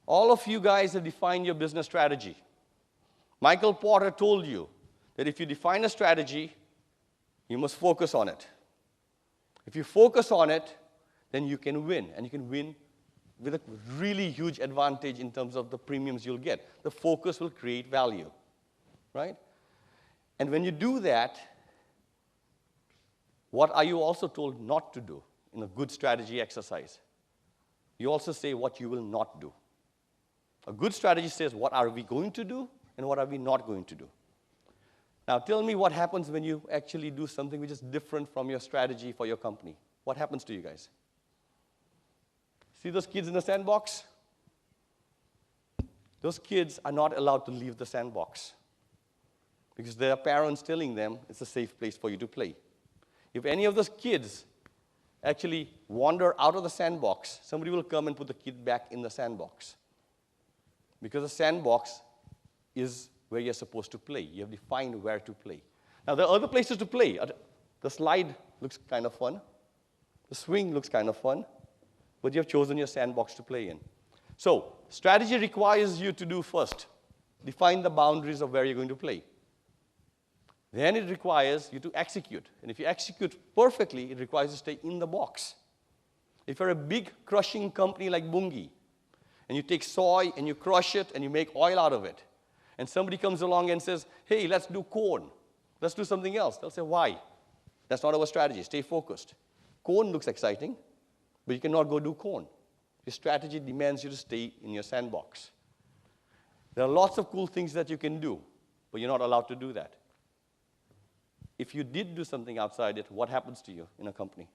All of you guys have defined your business strategy. Michael Porter told you that if you define a strategy, you must focus on it. If you focus on it, then you can win. And you can win with a really huge advantage in terms of the premiums you'll get. The focus will create value, right? And when you do that, what are you also told not to do in a good strategy exercise? You also say what you will not do. A good strategy says what are we going to do and what are we not going to do. Now tell me what happens when you actually do something which is different from your strategy for your company. What happens to you guys? See those kids in the sandbox? Those kids are not allowed to leave the sandbox because there are parents telling them it's a safe place for you to play. If any of those kids actually wander out of the sandbox, somebody will come and put the kid back in the sandbox. Because the sandbox is where you're supposed to play. You have defined where to play. Now, there are other places to play. The slide looks kind of fun. The swing looks kind of fun. But you have chosen your sandbox to play in. So, strategy requires you to do first, define the boundaries of where you're going to play. Then it requires you to execute. And if you execute perfectly, it requires you to stay in the box. If you're a big crushing company like Bunge, and you take soy and you crush it and you make oil out of it, and somebody comes along and says, hey, let's do corn. Let's do something else. They'll say, why? That's not our strategy. Stay focused. Corn looks exciting, but you cannot go do corn. Your strategy demands you to stay in your sandbox. There are lots of cool things that you can do, but you're not allowed to do that. If you did do something outside it, what happens to you in a company?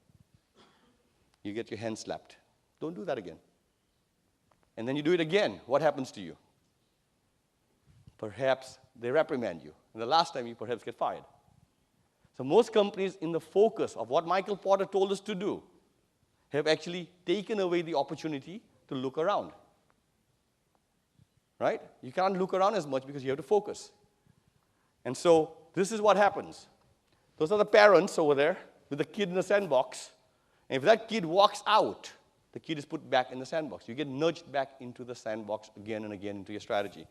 You get your hand slapped. Don't do that again. And then you do it again. What happens to you? Perhaps they reprimand you. And the last time you perhaps get fired. So most companies, in the focus of what Michael Porter told us to do, have actually taken away the opportunity to look around. Right? You can't look around as much because you have to focus. And so this is what happens. Those are the parents over there with the kid in the sandbox. And if that kid walks out, the kid is put back in the sandbox. You get nudged back into the sandbox again and again into your strategy.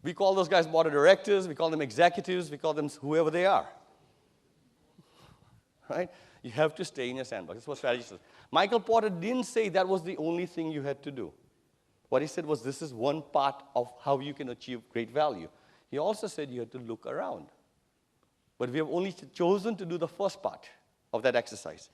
We call those guys board of directors. We call them executives. We call them whoever they are. Right? You have to stay in your sandbox. That's what strategy says. Michael Porter didn't say that was the only thing you had to do. What he said was this is one part of how you can achieve great value. He also said you had to look around. But we have only chosen to do the first part of that exercise.